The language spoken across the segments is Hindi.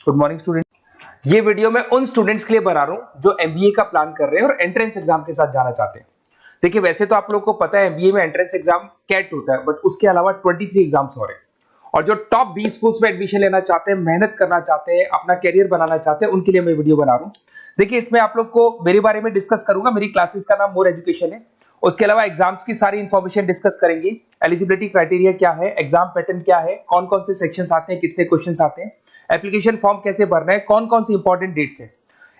Good morning student. ये वीडियो मैं उन स्टूडेंट्स के लिए बना रहा हूं जो एमबीए का प्लान कर रहे हैं और एंट्रेंस एग्जाम के साथ जाना चाहते हैं। देखिए, वैसे तो आप लोग को पता है एमबीए में एंट्रेंस एग्जाम कैट होता है, बट उसके अलावा 23 एग्जाम्स हो रहे हैं। और जो टॉप 20 स्कूल्स में एडमिशन लेना चाहते हैं, मेहनत करना चाहते हैं, अपना करियर बनाना चाहते हैं, उनके लिए मैं वीडियो बना रहा हूं। देखिए, इसमें आप लोग को मेरे बारे में डिस्कस करूंगा। मेरी क्लासेस का नाम मोर एजुकेशन है। उसके अलावा एग्जाम्स की सारी इंफॉर्मेशन डिस्कस करेंगे। एलिजिबिलिटी क्राइटेरिया क्या है, एग्जाम पैटर्न क्या है, कौन कौन से सेक्शंस आते हैं, कितने क्वेश्चंस आते हैं, एप्लीकेशन फॉर्म कैसे भरना है, कौन कौन सी इंपॉर्टेंट डेट्स है,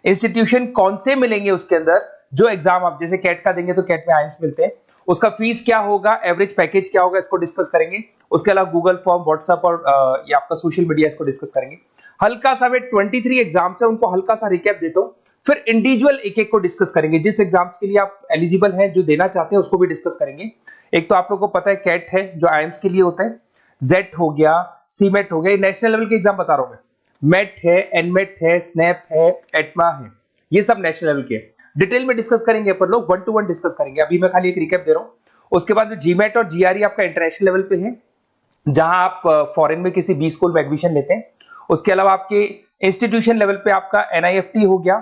इंस्टीट्यूशन कौन से मिलेंगे उसके अंदर, जो एग्जाम आप जैसे कैट का देंगे तो कैट में आइम्स मिलते हैं, उसका फीस क्या होगा, एवरेज पैकेज क्या होगा, इसको डिस्कस करेंगे। उसके अलावा गूगल फॉर्म, व्हाट्सएप और ये आपका सोशल मीडिया, इसको डिस्कस करेंगे। हल्का सा वे 23 एग्जाम्स है, उनको हल्का सा रिकैप देता हूं, फिर इंडिविजुअल एक एक को डिस्कस करेंगे। जिस एग्जाम्स के लिए आप एलिजिबल हैं, जो देना चाहते हैं, उसको भी डिस्कस करेंगे। एक तो आप लोग को पता है कैट है जो आईएम्स के लिए होता है, जेट हो गया, सीमेट हो गया, नेशनल लेवल के एग्जाम बता रहा हूं मैं। मेट है, एनमेट है, स्नैप है, एटमा है, ये सब नेशनल लेवल के। डिटेल में डिस्कस करेंगे अपन लोग, 1 to 1 डिस्कस करेंगे। अभी मैं खाली एक रिकैप दे रहा हूं। उसके बाद जीमेट और जीआरई आपका इंटरनेशनल लेवल पे है, जहां आप फॉरेन में किसी बी स्कूल में एडमिशन लेते हैं। उसके अलावा आपके इंस्टीट्यूशन लेवल पे आपका एनआईएफटी हो गया,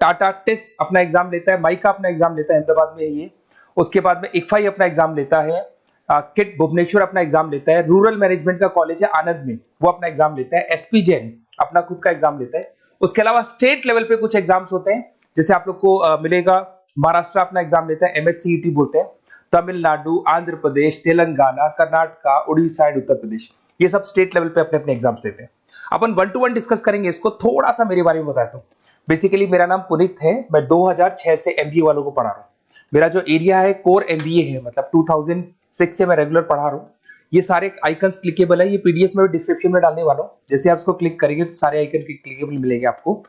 टाटा टिस अपना एग्जाम लेता है, माइका अपना एग्जाम लेता है, अहमदाबाद में है ये। उसके बाद में इक्फाई अपना एग्जाम लेता है, किट भुवनेश्वर अपना एग्जाम लेता है, रूरल मैनेजमेंट का कॉलेज है आनंद में, वो अपना एग्जाम लेता है, एसपी जैन अपना खुद का एग्जाम लेता है। उसके अलावा स्टेट लेवल पे कुछ एग्जाम्स होते हैं, जैसे आप लोग को मिलेगा, महाराष्ट्र अपना एग्जाम लेता है, एमएचसीईटी बोलते हैं, तमिलनाडु, आंध्र प्रदेश, तेलंगाना, कर्नाटका, उड़ीसा एंड उत्तर प्रदेश, ये सब स्टेट लेवल पे अपने अपने एग्जाम्स लेते हैं। अपन 1 to 1 डिस्कस करेंगे इसको। थोड़ा सा मेरे बारे में बताता हूँ। बेसिकली मेरा नाम पुनीत है, मैं 2006 से एमबीए वालों को पढ़ा रहा हूँ। मेरा जो एरिया है कोर एमबीए है, मतलब 2006 से मैं रेगुलर पढ़ा रहा हूँ। ये सारे आइकन्स क्लिकेबल है, ये पीडीएफ में डिस्क्रिप्शन में डालने वाला हूँ। जैसे आप इसको क्लिक करेंगे तो सारे आइकन क्लिकेबल मिलेंगे आपको।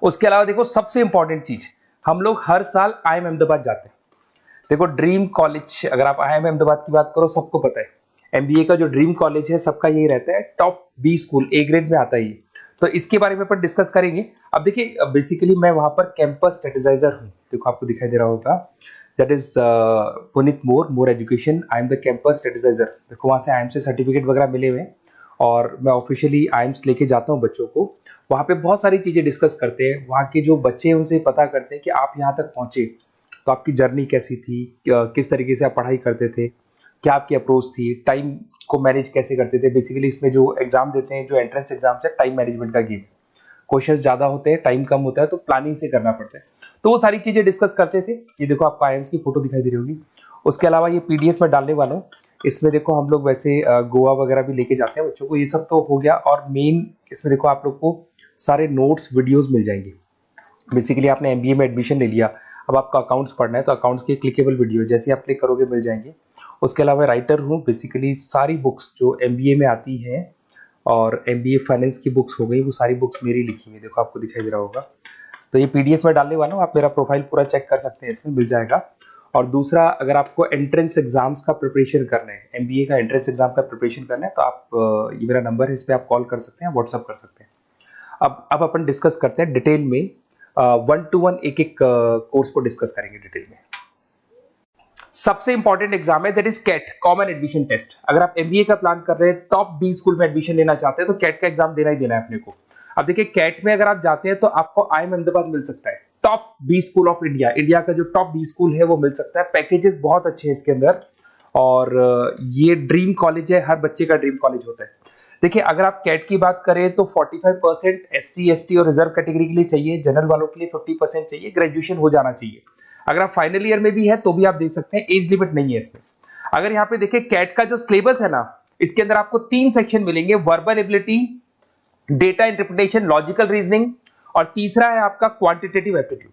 उसके अलावा देखो, सबसे इंपॉर्टेंट चीज, हम लोग हर साल आईएम अहमदाबाद जाते हैं। देखो, ड्रीम कॉलेज, अगर आप आईएम अहमदाबाद की बात करो, सबको पता है एमबीए का जो ड्रीम कॉलेज है सबका यही रहता है, top B school, A grade में आता है ये। तो इसके बारे में अपन डिस्कस करेंगे। अब देखिए, बेसिकली मैं वहां पर कैंपस स्ट्रेटेजाइजर हूँ। देखो, आपको दिखाई दे रहा होगा, that is Puneet more education, I am the campus strategizer. देखो, वहां से आईएम से सर्टिफिकेट वगैरह मिले हुए हैं और मैं ऑफिशियली आईएम्स लेके जाता हूँ बच्चों को। वहां पे बहुत सारी चीजें डिस्कस करते हैं, वहां के जो बच्चे हैं उनसे पता करते हैं कि आप यहाँ तक पहुंचे तो आपकी जर्नी कैसी थी, किस तरीके से आप पढ़ाई करते थे, क्या आपकी अप्रोच थी, टाइम को मैनेज कैसे करते थे। बेसिकली इसमें जो एग्जाम देते हैं, जो एंट्रेंस एग्जाम्स है, टाइम मैनेजमेंट का गेम। क्वेश्चंस ज्यादा होते हैं, टाइम कम होता है, तो प्लानिंग से करना पड़ता है। तो वो सारी चीजें डिस्कस करते थे। ये देखो, आपको आईएम्स की फोटो दिखाई दे रही होगी। उसके अलावा ये पीडीएफ में डालने वाला हूँ। इसमें देखो, हम लोग वैसे गोवा वगैरह भी लेके जाते हैं बच्चों को। ये सब तो हो गया। और मेन इसमें देखो, आप लोग को सारे नोट्स, वीडियोस मिल जाएंगे। बेसिकली आपने एमबीए में एडमिशन ले लिया, अब आपका अकाउंट्स पढ़ना है, तो अकाउंट्स की क्लिकेबल वीडियो जैसे आप क्लिक करोगे मिल जाएंगे। उसके अलावा राइटर हूँ, बेसिकली सारी बुक्स जो एमबीए में आती हैं और एमबीए फाइनेंस की बुक्स हो गई, वो सारी बुक्स मेरी लिखी हुई है। देखो, आपको दिखाई दे रहा होगा। तो ये पीडीएफ में डालने वाला हूँ, आप मेरा प्रोफाइल पूरा चेक कर सकते हैं, इसमें मिल जाएगा। और दूसरा, अगर आपको एंट्रेंस एग्जाम्स का प्रिपरेशन करना है, एमबीए का एंट्रेंस एग्जाम का प्रिपरेशन करना है, तो आप ये मेरा नंबर है, इस पर आप कॉल कर सकते हैं, व्हाट्सअप कर सकते हैं। अब अपन डिस्कस करते हैं डिटेल में, 1 to 1 एक एक कोर्स को डिस्कस करेंगे डिटेल में। सबसे इंपॉर्टेंट एग्जाम है, that is CAT, common admission test. अगर आप एमबीए का प्लान कर रहे हैं, टॉप बी स्कूल में एडमिशन लेना चाहते हैं, तो कैट का एग्जाम देना ही देना है अपने को। अब देखिए, कैट में अगर आप जाते हैं तो आपको आईएम अहमदाबाद मिल सकता है, top B school of India, India का जो टॉप बी स्कूल है वो मिल सकता है। पैकेजेस बहुत अच्छे हैं इसके अंदर, और ये ड्रीम कॉलेज है, हर बच्चे का ड्रीम कॉलेज होता है। देखिए, अगर आप कैट की बात करें तो 45% एससी, एसटी और रिजर्व कैटेगरी के लिए चाहिए, जनरल वालों के लिए 50% चाहिए, ग्रेजुएशन हो जाना चाहिए। अगर आप फाइनल ईयर में भी है तो भी आप दे सकते हैं, एज लिमिट नहीं है इसमें। अगर यहाँ पे देखिए, कैट का जो सिलेबस है ना, इसके अंदर आपको 3 सेक्शन मिलेंगे, verbal ability, data interpretation, logical reasoning, और तीसरा है आपका क्वांटिटेटिव एप्टीट्यूड।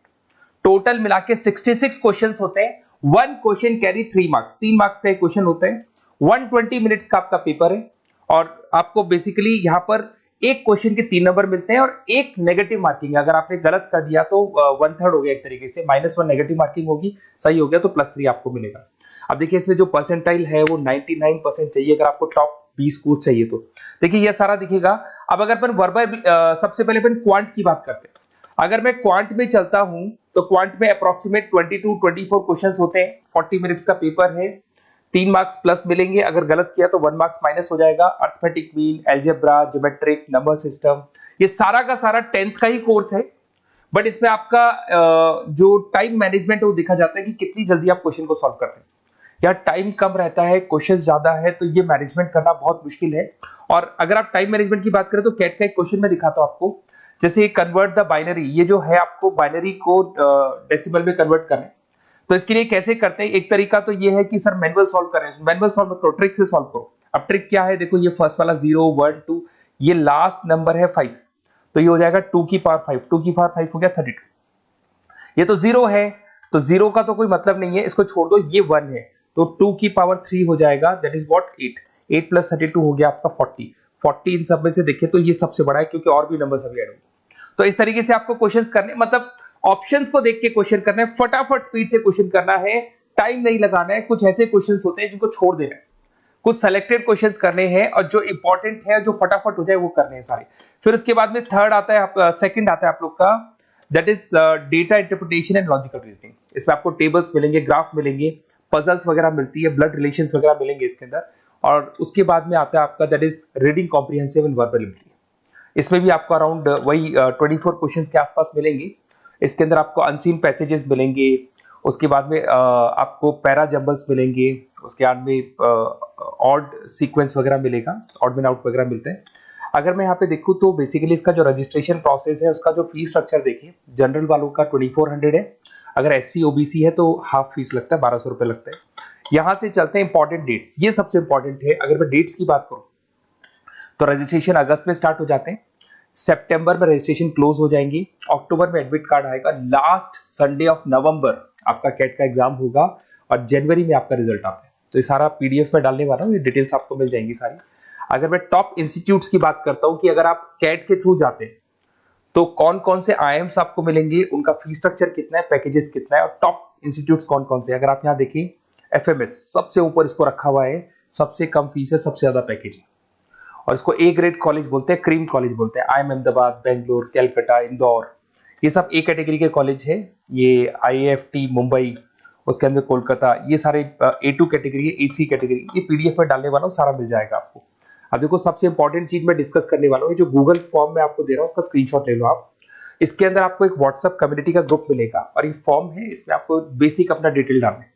टोटल मिला के 66 क्वेश्चन होते हैं। 1 क्वेश्चन कैरी 3 मार्क्स, 3 मार्क्स का एक क्वेश्चन होता है। 120 मिनट्स का आपका पेपर है, और आपको बेसिकली यहाँ पर एक क्वेश्चन के 3 नंबर मिलते हैं और एक नेगेटिव मार्किंग है। अगर आपने गलत कर दिया तो 1/3 हो गया एक तरीके से, -1 नेगेटिव मार्किंग होगी, सही हो गया तो +3 आपको मिलेगा। अब देखिए, इसमें जो परसेंटाइल है वो 99% चाहिए, अगर आपको टॉप 20 स्कोर चाहिए तो। देखिए, ये सारा दिखेगा। अब अगर अपन वर्बल, सबसे पहले अपन क्वांट की बात करते हैं। अगर मैं क्वांट में चलता हूं तो क्वांट में अप्रोक्सीमेट 22-24 क्वेश्चंस होते हैं, 40 मिनट्स का पेपर है। 3 मार्क्स प्लस मिलेंगे, अगर गलत किया तो 1 मार्क्स माइनस हो जाएगा। Arithmetic mean, algebra, geometric, number system, ये सारा का सारा 10th का ही कोर्स है, बट इसमें आपका जो टाइम मैनेजमेंट है वो देखा जाता है कि कितनी जल्दी आप क्वेश्चन को सॉल्व करते हैं। यार टाइम कम रहता है, क्वेश्चंस ज्यादा है, तो ये मैनेजमेंट करना बहुत मुश्किल है। और अगर आप टाइम मैनेजमेंट की बात करें तो कैट का एक क्वेश्चन मैं दिखाता हूं आपको। जैसे कन्वर्ट द बाइनरी, ये जो है आपको बाइनरी को डेसिमल में कन्वर्ट करना है, तो इसके लिए कैसे करते हैं? एक तरीका तो ये है कि सर मैनुअल सॉल्व करें, मैनुअल सॉल्व मत करो, ट्रिक से सॉल्व करो। अब ट्रिक क्या है? देखो ये फर्स्ट वाला 0 1 2, ये लास्ट नंबर है 5, तो ये हो जाएगा 2 की पावर 5, 2 की पावर 5 हो गया 32। ये तो 0 है, तो 0 का तो कोई मतलब नहीं है, इसको छोड़ दो, ये 1 है, तो 2 की पावर 3 हो जाएगा, दैट इज व्हाट 8, 8 प्लस 32 हो गया आपका 40। 40 इन सब में से देखिए तो ये सबसे बड़ा है, क्योंकि और भी नंबर सभी ऐड होंगे। तो इस तरीके से आपको क्वेश्चंस करने, मतलब ऑप्शंस को देख के क्वेश्चन करना है, फटाफट स्पीड से क्वेश्चन करना है, टाइम नहीं लगाना है। कुछ ऐसे क्वेश्चंस होते हैं जिनको छोड़ देना है, कुछ सेलेक्टेड क्वेश्चंस करने हैं, और जो इंपॉर्टेंट है, जो फटाफट हो जाए वो करने हैं सारे। फिर उसके बाद में थर्ड आता है, आप सेकंड आता है आप लोग का, that is data interpretation and logical reasoning. इसमें आपको टेबल्स मिलेंगे, ग्राफ मिलेंगे, पजल्स वगैरह मिलती है, ब्लड रिलेशंस वगैरह मिलेंगे इसके अंदर। और उसके बाद में आता है आपका that is reading comprehensive and verbal ability. इसमें भी आपको अराउंड वही 24 क्वेश्चंस के आसपास मिलेंगे। इसके अंदर आपको अनसीन पैसेजेस मिलेंगे, उसके बाद में आपको पैरा जंबल्स मिलेंगे, उसके बाद में ऑड सीक्वेंस वगैरह मिलेगा, ऑड मैन आउट वगैरह मिलते हैं। अगर मैं यहाँ पे देखूँ तो बेसिकली इसका जो रजिस्ट्रेशन प्रोसेस है, उसका जो फीस स्ट्रक्चर देखिए, जनरल वालों का 2400 है, अगर एससी ओबीसी है तो हाफ फीस लगता है, 1200 रुपए लगता है। यहां से चलते हैं इंपॉर्टेंट डेट्स, ये सबसे इंपॉर्टेंट है। अगर मैं डेट्स की बात करूं तो रजिस्ट्रेशन अगस्त में स्टार्ट हो जाते हैं, सितंबर में रजिस्ट्रेशन क्लोज हो जाएंगी, अक्टूबर में एडमिट कार्ड आएगा, लास्ट संडे ऑफ नवंबर आपका कैट का एग्जाम होगा, और जनवरी में आपका रिजल्ट आता है। तो ये सारा पीडीएफ में डालने वाला हूँ, ये डिटेल्स आपको मिल जाएंगी सारी। अगर मैं टॉप इंस्टीट्यूट्स की बात करता हूं कि अगर आप कैट के थ्रू जाते हैं तो कौन कौन से आईएम्स आपको मिलेंगे, उनका फीस स्ट्रक्चर कितना है, पैकेजेस कितना है, और टॉप इंस्टीट्यूट्स कौन कौन से। अगर आप यहाँ देखिए एफएमएस सबसे ऊपर इसको रखा हुआ है, सबसे कम फीस है, सबसे ज्यादा पैकेज है, और इसको ए ग्रेड कॉलेज बोलते हैं, क्रीम कॉलेज बोलते हैं। आईएम अहमदाबाद, बेंगलोर, कलकत्ता, इंदौर, ये सब ए कैटेगरी के कॉलेज है। ये आईएफटी मुंबई, उसके अंदर कोलकाता, ये सारे A2 कैटेगरी, A3 कैटेगरी, ये पीडीएफ में डालने वाला हूँ, सारा मिल जाएगा आपको। अब देखो सबसे इंपॉर्टेंट चीज मैं डिस्कस करने वाला हूँ, जो गूगल फॉर्म में आपको दे रहा हूँ उसका स्क्रीनशॉट ले लो आप। इसके अंदर आपको एक व्हाट्सएप कम्युनिटी का ग्रुप मिलेगा, और ये फॉर्म है, इसमें आपको बेसिक अपना डिटेल डालना है।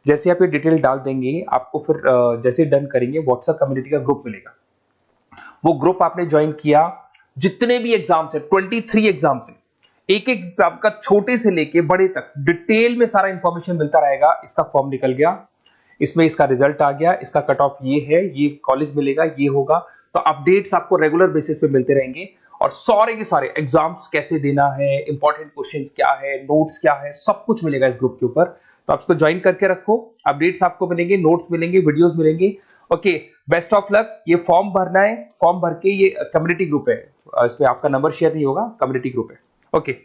जैसे आप ये डिटेल डाल देंगे, आपको फिर जैसे डन करेंगे, व्हाट्सएप कम्युनिटी का ग्रुप मिलेगा। वो ग्रुप आपने ज्वाइन किया, जितने भी एग्जाम्स है, 23 एग्जाम्स है, एक एक एग्जाम का छोटे से लेके बड़े तक डिटेल में सारा इंफॉर्मेशन मिलता रहेगा। इसका फॉर्म निकल गया, इसमें इसका रिजल्ट आ गया, इसका कट ऑफ ये है, ये कॉलेज मिलेगा, ये होगा। तो अपडेट्स आपको रेगुलर बेसिस पे मिलते रहेंगे, और सारे के सारे एग्जाम्स कैसे देना है, इंपॉर्टेंट क्वेश्चंस क्या है, नोट्स क्या है, सब कुछ मिलेगा इस ग्रुप के ऊपर। तो आप इसको ज्वाइन करके रखो, अपडेट्स आपको मिलेंगे, नोट्स मिलेंगे, वीडियोस मिलेंगे। Okay, best of luck. ये फॉर्म भरना है, फॉर्म भर के, ये कम्युनिटी ग्रुप है, इसमें आपका नंबर शेयर नहीं होगा, कम्युनिटी ग्रुप है। ओके।